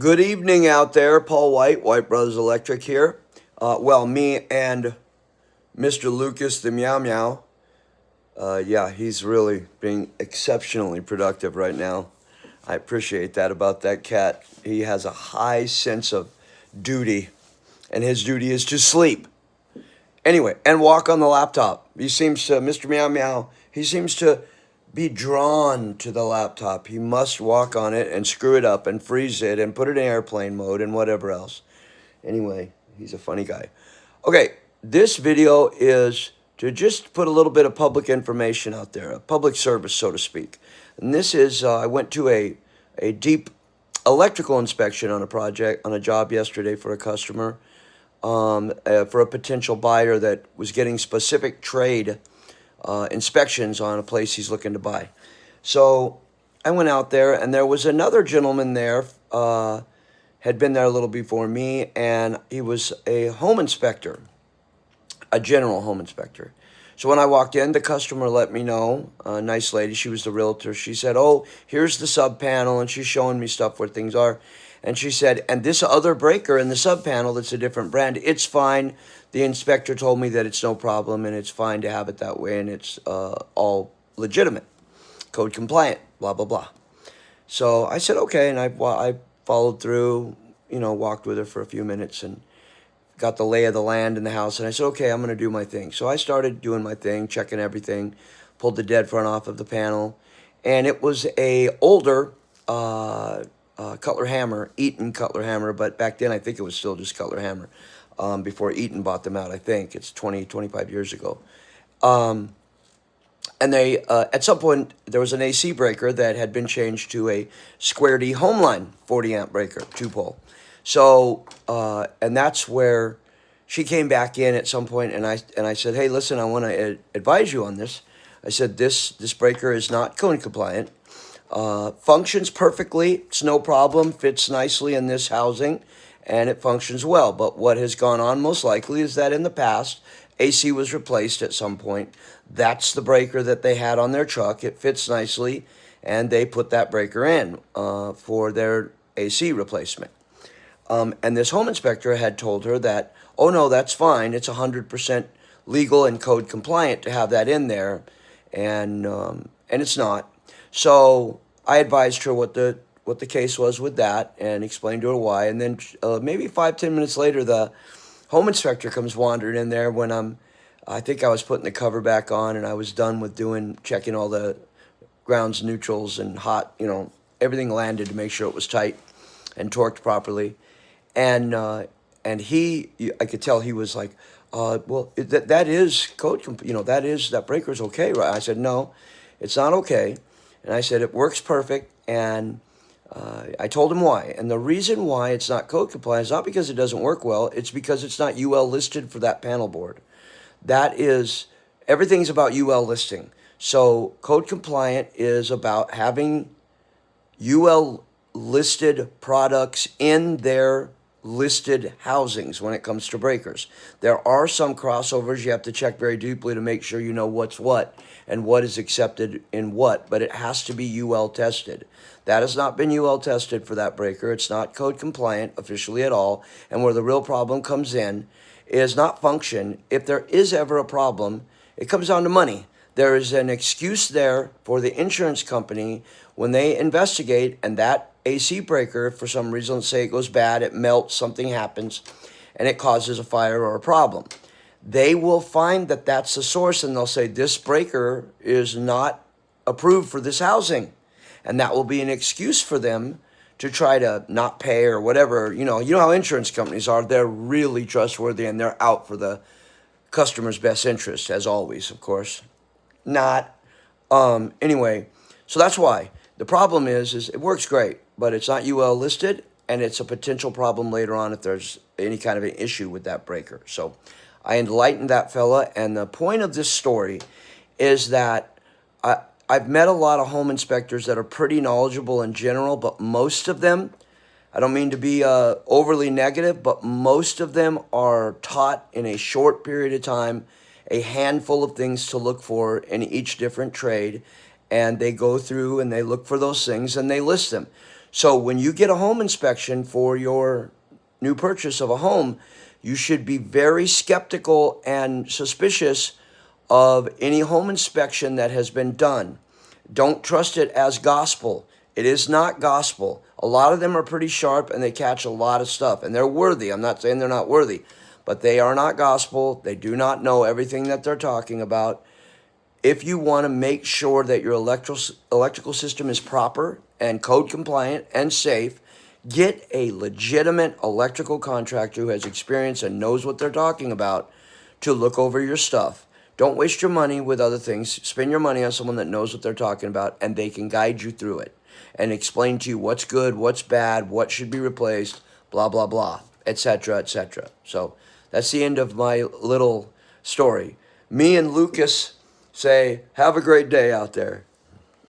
Good evening out there. Paul White, White Brothers Electric here. Me and Mr. Lucas, the meow meow. Yeah, he's really being exceptionally productive right now. I appreciate that about that cat. He has a high sense of duty, and his duty is to sleep. Anyway, and walk on the laptop. He seems to, Mr. Meow Meow, he seems to be drawn to the laptop. He must walk on it and screw it up and freeze it and put it in airplane mode and whatever else. Anyway, he's a funny guy. Okay, this video is to just put a little bit of public information out there, a public service, so to speak. And this is, I went to a deep electrical inspection on a project, on a job yesterday for a customer, for a potential buyer that was getting specific trade inspections on a place he's looking to buy. So I went out there, and there was another gentleman there, had been there a little before me, and he was a home inspector, a general home inspector. So when I walked in, the customer let me know, a nice lady, she was the realtor. She said, "Oh, here's the sub panel," and she's showing me stuff where things are. And she said, "And this other breaker in the sub panel that's a different brand, it's fine. The inspector told me that it's no problem and it's fine to have it that way, and it's all legitimate, code compliant, blah, blah, blah." So I said, okay, and I followed through, walked with her for a few minutes and got the lay of the land in the house. And I said, okay, I'm going to do my thing. So I started doing my thing, checking everything, pulled the dead front off of the panel. And it was a older Cutler hammer, Eaton Cutler hammer, but back then I think it was still just Cutler hammer, before Eaton bought them out. I think it's 25 years ago. And they, at some point, there was an AC breaker that had been changed to a Square D Homeline 40 amp breaker, 2-pole. So, and that's where she came back in at some point, and I said, "Hey, listen, I want to advise you on this." I said, this breaker is not code compliant. Functions perfectly. It's no problem. Fits nicely in this housing, and it functions well. But what has gone on most likely is that in the past, AC was replaced at some point. That's the breaker that they had on their truck. It fits nicely, and they put that breaker in for their AC replacement. And this home inspector had told her that, "Oh, no, that's fine. It's 100% legal and code compliant to have that in there," and it's not. So I advised her what the case was with that and explained to her why. And then maybe 5-10 minutes later, the home inspector comes wandering in there when I think I was putting the cover back on, and I was done with checking all the grounds neutrals and hot, everything landed to make sure it was tight and torqued properly. And I could tell he was like, "Well, that is code, that breaker is okay, right?" I said, "No, it's not okay." And I said, "It works perfect." And I told him why. And the reason why it's not code compliant is not because it doesn't work well. It's because it's not UL listed for that panel board. Everything's about UL listing. So code compliant is about having UL listed products in their listed housings when it comes to breakers. There are some crossovers you have to check very deeply to make sure you know what's what and what is accepted in what, but it has to be UL tested. That has not been UL tested for that breaker. It's not code compliant officially at all. And where the real problem comes in is not function. If there is ever a problem, it comes down to money. There is an excuse there for the insurance company when they investigate, and that AC breaker, for some reason, let's say it goes bad, it melts, something happens, and it causes a fire or a problem. They will find that that's the source, and they'll say, "This breaker is not approved for this housing." And that will be an excuse for them to try to not pay or whatever. You know how insurance companies are. They're really trustworthy, and they're out for the customer's best interest, as always, of course. Not. Anyway, so that's why. The problem is it works great, but it's not UL listed, and it's a potential problem later on if there's any kind of an issue with that breaker. So I enlightened that fella, and the point of this story is that I've met a lot of home inspectors that are pretty knowledgeable in general, but most of them, I don't mean to be overly negative, but most of them are taught in a short period of time a handful of things to look for in each different trade, and they go through and they look for those things and they list them. So when you get a home inspection for your new purchase of a home, you should be very skeptical and suspicious of any home inspection that has been done. Don't trust it as gospel. It is not gospel. A lot of them are pretty sharp and they catch a lot of stuff, and they're worthy. I'm not saying they're not worthy, but they are not gospel. They do not know everything that they're talking about. If you want to make sure that your electrical system is proper and code compliant and safe, get a legitimate electrical contractor who has experience and knows what they're talking about to look over your stuff. Don't waste your money with other things. Spend your money on someone that knows what they're talking about, and they can guide you through it and explain to you what's good, what's bad, what should be replaced, blah, blah, blah, etc., etc. So that's the end of my little story. Me and Lucas say, have a great day out there.